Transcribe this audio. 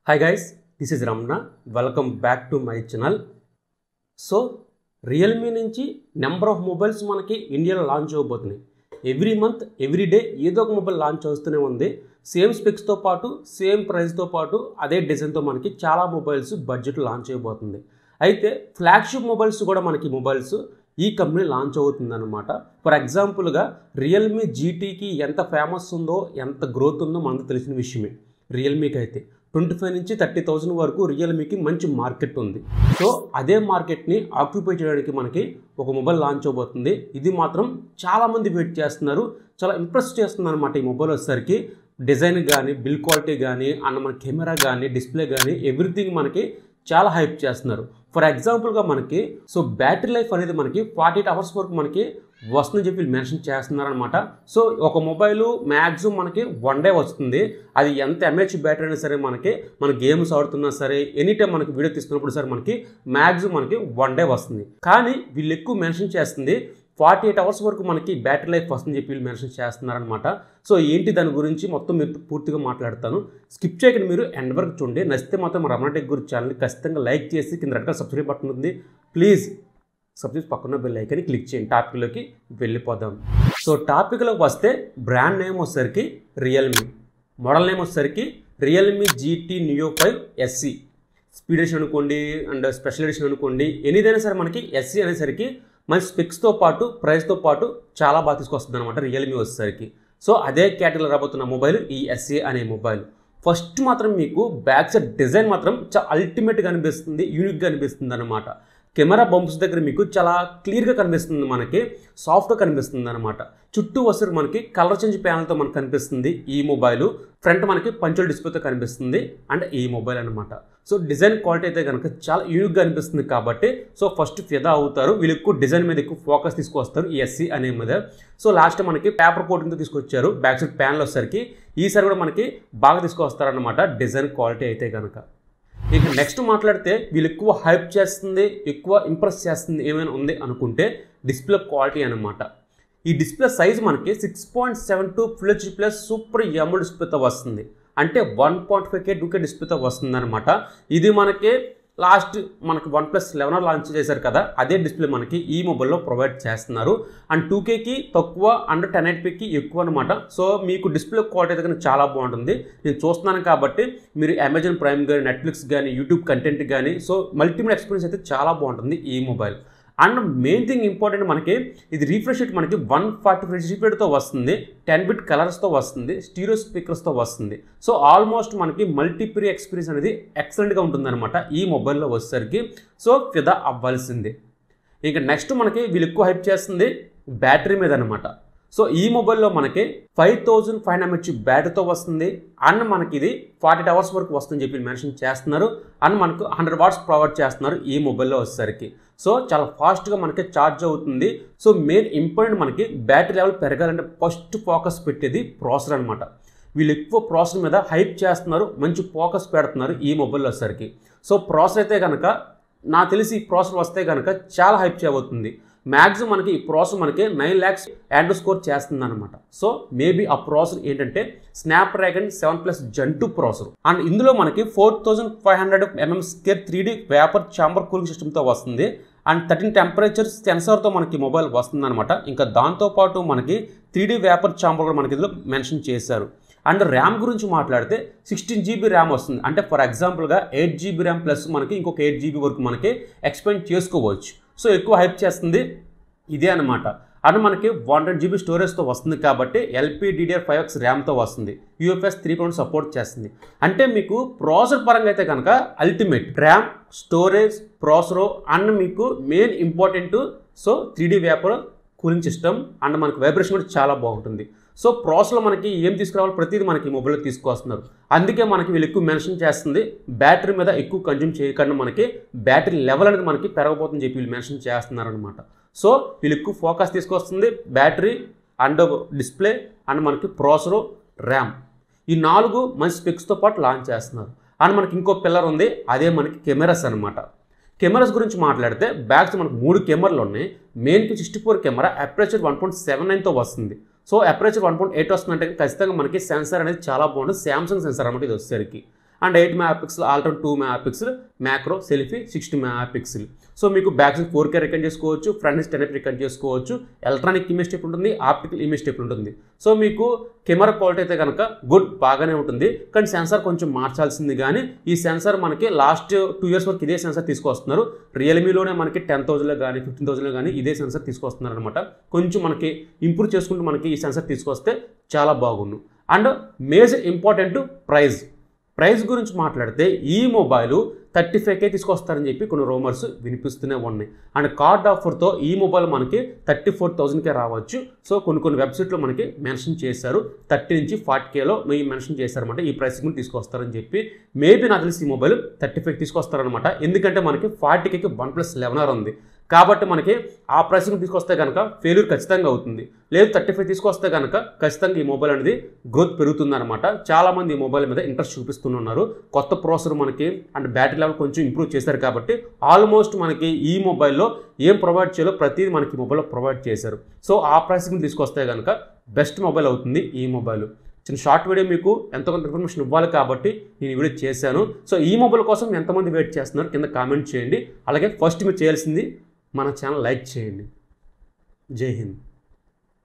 Hi guys, this is Ramna. Welcome back to my channel. So, REALME నుంచి number of mobiles మనకి ఇండియాలో launch అవబోతున్నాయి. Every month every day ఏదో ఒక mobile launch అవుతూనే ఉంది. సేమ్ స్పెక్స్తో పాటు సేమ్ ప్రైస్తో పాటు అదే డిజైన్తో మనకి చాలా మొబైల్స్ బడ్జెట్ లాంచ్ అయిపోతుంది. అయితే ఫ్లాగ్షిప్ మొబైల్స్ కూడా మనకి మొబైల్స్ ఈ కంపెనీ లాంచ్ అవుతుందన్నమాట. ఫర్ ఎగ్జాంపుల్గా రియల్మీ జీటీకి ఎంత ఫేమస్ ఉందో ఎంత గ్రోత్ ఉందో మనకు తెలిసిన విషయమే. రియల్మీకి అయితే 25 నుంచి 30,000 వరకు రియల్మీకి మంచి మార్కెట్ ఉంది. సో అదే మార్కెట్ని ఆక్యుపై చేయడానికి మనకి ఒక మొబైల్ లాంచ్ అవబోతుంది. ఇది మాత్రం చాలామంది వెయిట్ చేస్తున్నారు, చాలా ఇంప్రెస్ చేస్తుంది అనమాట. ఈ మొబైల్ వచ్చేసరికి డిజైన్ కానీ, బిల్ క్వాలిటీ కానీ, మన కెమెరా కానీ, డిస్ప్లే కానీ ఎవ్రీథింగ్ మనకి చాలా హైప్ చేస్తున్నారు. ఫర్ ఎగ్జాంపుల్గా మనకి బ్యాటరీ లైఫ్ అనేది మనకి 48 అవర్స్ వరకు మనకి వస్తుందని చెప్పి మెన్షన్ చేస్తున్నారనమాట. సో ఒక మొబైల్ మ్యాక్సిమం మనకి 1 డే వస్తుంది. అది ఎంత ఎంహెచ్ బ్యాటరీ అయినా సరే మన గేమ్స్ ఆడుతున్నా సరే, ఎనీ టైం మనకి వీడియో తీసుకున్నప్పుడు సరే మనకి మ్యాక్సిమం మనకి 1 డే వస్తుంది. కానీ వీళ్ళు ఎక్కువ మెన్షన్ చేస్తుంది 48 అవర్స్ వరకు మనకి బ్యాటరీ లైఫ్ వస్తుందని చెప్పి వీళ్ళు మెన్షన్ చేస్తున్నారనమాట. సో ఏంటి దాని గురించి మొత్తం మీరు పూర్తిగా మాట్లాడతాను. స్కిప్ చేయకుండా మీరు ఎండ్ వరకు చూడండి. నచ్చితే మాత్రం రమణ టెక్ గురించి ఛానల్ని ఖచ్చితంగా లైక్ చేసి కింద రెడ్ కలర్ సబ్స్క్రైబ్ బటన్ ఉంది, ప్లీజ్ సబ్స్క్రైబ్ పక్కన బెల్ ఐకాన్ని క్లిక్ చేయండి. టాపిక్లోకి వెళ్ళిపోదాం. సో టాపిక్లోకి వస్తే బ్రాండ్ నేమ్ వచ్చేసరికి రియల్మీ, మోడల్ నేమ్ వచ్చేసరికి Realme GT NEO 5 SE. Speed edition అనుకోండి అండ్ స్పెషల్ ఎడిషన్ అనుకోండి, ఎనీదైనా సరే మనకి SE అనేసరికి మన స్పెక్స్తో పాటు ప్రైస్తో పాటు చాలా బాగా తీసుకొస్తుంది అనమాట రియల్మీ వచ్చేసరికి. సో అదే కేటగిరీలో రాబోతున్న మొబైల్ ఈ SE అనే మొబైల్. ఫస్ట్ మాత్రం మీకు బ్యాక్ సైడ్ డిజైన్ మాత్రం చాలా అల్టిమేట్గా అనిపిస్తుంది, యూనిక్గా అనిపిస్తుంది అనమాట. కెమెరా బంప్స్ దగ్గర మీకు చాలా క్లియర్గా కనిపిస్తుంది, మనకి సాఫ్ట్గా కనిపిస్తుంది అనమాట. చుట్టూ వస్తారు మనకి కలర్ చేంజ్ ప్యానల్తో మనకు కనిపిస్తుంది ఈ మొబైల్. ఫ్రంట్ మనకి పంచువల్ డిస్ప్లేతో కనిపిస్తుంది అండ్ ఈ మొబైల్ అనమాట. సో డిజైన్ క్వాలిటీ అయితే కనుక చాలా యూనిక్గా అనిపిస్తుంది కాబట్టి ఫస్ట్ ఫిదా అవుతారు. వీళ్ళు ఎక్కువ డిజైన్ మీద ఎక్కువ ఫోకస్ తీసుకొస్తారు ఈ SE అనే మీద. సో లాస్ట్ మనకి పేపర్ కోటింగ్తో తీసుకొచ్చారు బ్యాక్ సైడ్ ప్యానల్ వచ్చేసరికి. ఈసారి కూడా మనకి బాగా తీసుకొస్తారనమాట డిజైన్ క్వాలిటీ అయితే కనుక. ఇక నెక్స్ట్ మాట్లాడితే వీళ్ళు ఎక్కువ హైప్ చేస్తుంది, ఎక్కువ ఇంప్రెస్ చేస్తుంది ఏమైనా ఉంది అనుకుంటే డిస్ప్లే క్వాలిటీ అనమాట. ఈ డిస్ప్లే సైజ్ మనకి 6.72 full HD plus super AMOLED డిస్ప్లేతో వస్తుంది. అంటే 1.5K 2K డిస్ప్లేతో వస్తుంది అనమాట. ఇది మనకి లాస్ట్ మనకి OnePlus 11 లాంచ్ చేశారు కదా, అదే డిస్ప్లే మనకి ఈ మొబైల్లో ప్రొవైడ్ చేస్తున్నారు. అండ్ 2Kకి తక్కువ, అండర్ 1080pకి ఎక్కువ అనమాట. సో మీకు డిస్ప్లే క్వాలిటీ అయితే చాలా బాగుంటుంది. నేను చూస్తున్నాను కాబట్టి మీరు అమెజాన్ ప్రైమ్ కానీ, నెట్ఫ్లిక్స్ కానీ, యూట్యూబ్ కంటెంట్ కానీ, సో మల్టీమీడియా ఎక్స్పీరియన్స్ అయితే చాలా బాగుంటుంది ఈ mobile. And main thing important, మనకి ఇది రీఫ్రెష్ రేట్ మనకి 140 రిఫ్రెష్తో వస్తుంది, 10-bit కలర్స్తో వస్తుంది, స్టీరియో స్పీకర్స్తో వస్తుంది. సో ఆల్మోస్ట్ మనకి మల్టీప్రీ ఎక్స్పీరియన్స్ అనేది ఎక్సలెంట్గా ఉంటుందన్నమాట ఈ మొబైల్లో వచ్చేసరికి. సో ఫిదా అవ్వాల్సిందే. ఇంకా నెక్స్ట్ మనకి వీళ్ళు ఎక్కువ హైప్ చేస్తుంది బ్యాటరీ మీద అనమాట. సో ఈ మొబైల్లో మనకి 5500 mAh బ్యాటరీతో వస్తుంది. అండ్ మనకి ఇది 48 అవర్స్ వరకు వస్తుందని చెప్పి మెన్షన్ చేస్తున్నారు. అండ్ మనకు 100 వాట్స్ ప్రొవైడ్ చేస్తున్నారు ఈ మొబైల్లో వచ్చేసరికి. సో చాలా ఫాస్ట్గా మనకి ఛార్జ్ అవుతుంది. సో మెయిన్ ఇంపార్టెంట్, మనకి బ్యాటరీ లెవెల్ పెరగాలంటే ఫస్ట్ ఫోకస్ పెట్టేది ప్రాసెసర్ అనమాట. వీళ్ళు ఎక్కువ ప్రాసెసర్ మీద హైప్ చేస్తున్నారు, మంచి ఫోకస్ పెడుతున్నారు ఈ మొబైల్లో వచ్చేసరికి. సో ప్రాసెసర్ అయితే కనుక నాకు తెలిసి ఈ ప్రాసెసర్ వస్తే కనుక చాలా హైప్ చేయబోతుంది. మ్యాక్సిమం మనకి ఈ ప్రాసెసర్ మనకి 9 lakhs యాండ్రాయిడ్ స్కోర్ చేస్తుంది అనమాట. సో మేబీ ఆ ప్రాసెసర్ ఏంటంటే స్నాప్డ్రాగన్ 7+ Gen 2 ప్రాసెసర్. అండ్ ఇందులో మనకి 4500 mm square 3D vapour chamber cooling సిస్టమ్తో వస్తుంది. అండ్ 13 టెంపరేచర్ సెన్సార్తో మనకి మొబైల్ వస్తుంది అనమాట. ఇంకా దాంతోపాటు మనకి 3D వేపర్ ఛాంబర్ కూడా మనకి ఇందులో మెన్షన్ చేశారు. అండ్ ర్యామ్ గురించి మాట్లాడితే 16 GB ర్యామ్ వస్తుంది. అంటే ఫర్ ఎగ్జాంపుల్గా 8 GB ర్యామ్ ప్లస్ మనకి ఇంకొక 8 GB వరకు మనకి ఎక్స్పెండ్ చేసుకోవచ్చు. సో ఎక్కువ హైప్ చేస్తుంది ఇదే అనమాట. అండ్ మనకి 100 GB స్టోరేజ్తో వస్తుంది కాబట్టి LPDDR5X ర్యామ్తో వస్తుంది, UFS 3.0 సపోర్ట్ చేస్తుంది. అంటే మీకు ప్రాసెసర్ పరంగా అయితే కనుక ultimate RAM, storage, processor and మీకు main important 3D vapour cooling system and మనకి వైబ్రేషన్ కూడా చాలా బాగుంటుంది. సో ప్రాసెసర్లో మనకి ఏం తీసుకురావాలి ప్రతిదీ మనకి మొబైల్లో తీసుకొస్తున్నారు. అందుకే మనకి వీళ్ళు ఎక్కువ మెన్షన్ చేస్తుంది బ్యాటరీ మీద ఎక్కువ కన్జ్యూమ్ చేయకుండా మనకి బ్యాటరీ లెవెల్ అనేది మనకి పెరగబోతుందని చెప్పి వీళ్ళు మెన్షన్ చేస్తున్నారు అనమాట. సో వీళ్ళు ఎక్కువ ఫోకస్ తీసుకొస్తుంది బ్యాటరీ అండ్ డిస్ప్లే అండ్ మనకి ప్రాసెసర్, ర్యామ్, ఈ 4 మంచి స్పెక్స్తో పాటు లాంచ్ చేస్తున్నారు. అండ్ మనకి ఇంకో పిల్లర్ ఉంది, అదే మనకి కెమెరాస్ అనమాట. కెమెరాస్ గురించి మాట్లాడితే బ్యాక్స్ మనకు 3 కెమెరాలు ఉన్నాయి. మెయిన్కి 64 కెమెరా, అపర్చర్ 1.79తో వస్తుంది. సో అపర్చర్ 1.8 వస్తుందంటే ఖచ్చితంగా మనకి సెన్సార్ అనేది చాలా బాగుంటుంది, శాంసంగ్ సెన్సార్ అనమాట ఇది వచ్చేసరికి. And 8 megapixel ultra 2 megapixel macro selfie 60 megapixel. So మీకు బ్యాక్ సైడ్ 4K రికార్డ్ చేసుకోవచ్చు, ఫ్రంట్ సైడ్ 1080 రికార్డ్ చేసుకోవచ్చు, ఎలక్ట్రానిక్ ఇమేజ్ స్టెప్ ఉంటుంది, ఆప్టికల్ ఇమేజ్ స్టెప్ ఉంటుంది. సో మీకు కెమెరా క్వాలిటీ అయితే కనుక బాగానే ఉంటుంది. కానీ సెన్సార్ కొంచెం మార్చాల్సింది. కానీ ఈ సెన్సార్ మనకి లాస్ట్ 2 years వరకు ఇదే సెన్సార్ తీసుకొస్తున్నారు. రియల్మీలోనే మనకి 10,000లో కానీ 15,000లో కానీ ఇదే సెన్సార్ తీసుకొస్తున్నారు అనమాట. కొంచెం మనకి ఇంప్రూవ్ చేసుకుంటూ మనకి ఈ సెన్సార్ తీసుకొస్తే చాలా బాగుండు. అండ్ మేజర్ ఇంపార్టెంట్ ప్రైస్ గురించి మాట్లాడితే ఈ మొబైల్ 35K తీసుకొస్తారని చెప్పి కొన్ని రూమర్స్ వినిపిస్తూనే ఉన్నాయి. అండ్ కార్డ్ ఆఫర్తో ఈ మొబైల్ మనకి 34,000కే రావచ్చు. సో కొన్ని వెబ్సైట్లో మనకి మెన్షన్ చేశారు 30 నుంచి 40Kలో మెన్షన్ చేశారనమాట. ఈ ప్రైస్ గురించి తీసుకొస్తారని చెప్పి మేబీ నాకు తెలిసి ఈ మొబైల్ 35 తీసుకొస్తారనమాట. ఎందుకంటే మనకి 40Kకి OnePlus 11R ఉంది కాబట్టి మనకి ఆ ప్రైస్ని తీసుకొస్తే కనుక ఫెయిల్యూర్ ఖచ్చితంగా అవుతుంది. లేదు 35 తీసుకొస్తే కనుక ఖచ్చితంగా ఈ మొబైల్ అనేది గ్రోత్ పెరుగుతుందన్నమాట. చాలామంది ఈ మొబైల్ మీద ఇంట్రెస్ట్ చూపిస్తున్నారు. కొత్త ప్రాసెసర్ మనకి అండ్ బ్యాటరీ లెవెల్ కొంచెం ఇంప్రూవ్ చేశారు కాబట్టి ఆల్మోస్ట్ మనకి ఈ మొబైల్లో ఏం ప్రొవైడ్ చేయాలో ప్రతిదీ మనకి ఈ మొబైల్లో ప్రొవైడ్ చేశారు. సో ఆ ప్రైస్ని తీసుకొస్తే కనుక బెస్ట్ మొబైల్ అవుతుంది ఈ మొబైల్. చిన్న షార్ట్ వీడియో మీకు ఎంతో కొంత ఇన్ఫర్మేషన్ ఇవ్వాలి కాబట్టి నేను ఈ వీడియో చేశాను. సో ఈ మొబైల్ కోసం ఎంతమంది వెయిట్ చేస్తున్నారు కింద కామెంట్ చేయండి. అలాగే ఫస్ట్ మీరు చేయాల్సింది మన ఛానల్ లైక్ చేయండి. జై హింద్.